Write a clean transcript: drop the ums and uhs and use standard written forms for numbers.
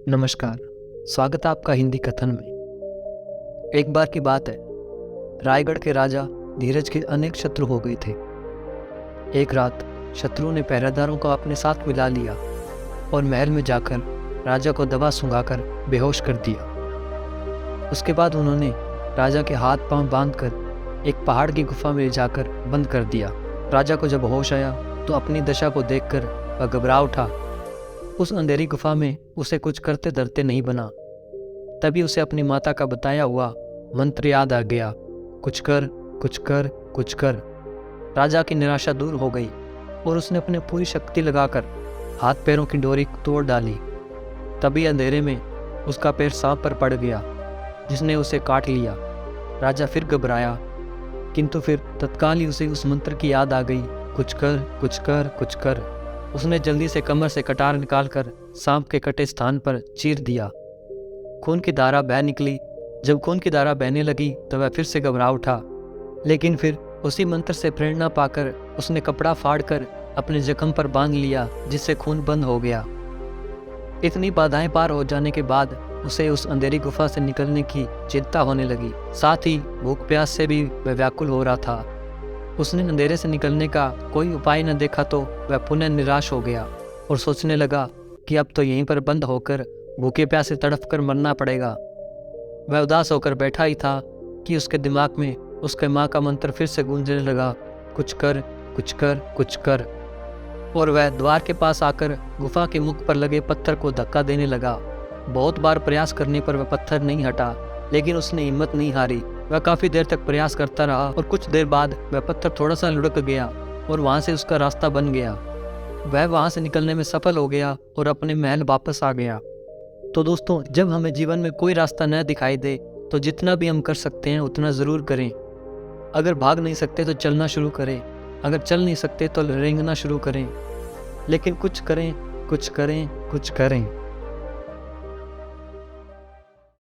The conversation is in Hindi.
नमस्कार। स्वागत है आपका हिंदी कथन में। एक बार की बात है, रायगढ़ के राजा धीरज के अनेक शत्रु हो गए थे। एक रात शत्रु ने पहरेदारों को अपने साथ मिला लिया और महल में जाकर राजा को दवा सुंघाकर बेहोश कर दिया। उसके बाद उन्होंने राजा के हाथ पांव बांधकर एक पहाड़ की गुफा में ले जाकर बंद कर दिया। राजा को जब होश आया तो अपनी दशा को देखकर वह घबरा उठा। उस अंधेरी गुफा में उसे कुछ करते डरते नहीं बना। तभी उसे अपनी माता का बताया हुआ मंत्र याद आ गया, कुछ कर कुछ कर कुछ कर। राजा की निराशा दूर हो गई और उसने अपनी पूरी शक्ति लगाकर हाथ पैरों की डोरी तोड़ डाली। तभी अंधेरे में उसका पैर सांप पर पड़ गया, जिसने उसे काट लिया। राजा फिर घबराया, किंतु फिर तत्काल ही उसे उस मंत्र की याद आ गई, कुछ कर कुछ कर कुछ कर। उसने जल्दी से कमर से कटार निकालकर सांप के कटे स्थान पर चीर दिया। खून की धारा बह निकली। जब खून की धारा बहने लगी तो वह फिर से घबरा उठा, लेकिन फिर उसी मंत्र से प्रेरणा पाकर उसने कपड़ा फाड़कर अपने जख्म पर बांध लिया, जिससे खून बंद हो गया। इतनी बाधाएं पार हो जाने के बाद उसे उस अंधेरी गुफा से निकलने की चिंता होने लगी। साथ ही भूख प्यास से भी वह व्याकुल हो रहा था। उसने अंधेरे से निकलने का कोई उपाय न देखा तो वह पुनः निराश हो गया और सोचने लगा कि अब तो यहीं पर बंद होकर भूखे प्यासे तड़फ कर मरना पड़ेगा। वह उदास होकर बैठा ही था कि उसके दिमाग में उसके माँ का मंत्र फिर से गूंजने लगा, कुछ कर कुछ कर कुछ कर। और वह द्वार के पास आकर गुफा के मुख पर लगे पत्थर को धक्का देने लगा। बहुत बार प्रयास करने पर वह पत्थर नहीं हटा, लेकिन उसने हिम्मत नहीं हारी। वह काफी देर तक प्रयास करता रहा और कुछ देर बाद वह पत्थर थोड़ा सा लुढ़क गया और वहां से उसका रास्ता बन गया। वह वहां से निकलने में सफल हो गया और अपने महल वापस आ गया। तो दोस्तों, जब हमें जीवन में कोई रास्ता न दिखाई दे तो जितना भी हम कर सकते हैं उतना ज़रूर करें। अगर भाग नहीं सकते तो चलना शुरू करें, अगर चल नहीं सकते तो रेंगना शुरू करें, लेकिन कुछ करें कुछ करें कुछ करें।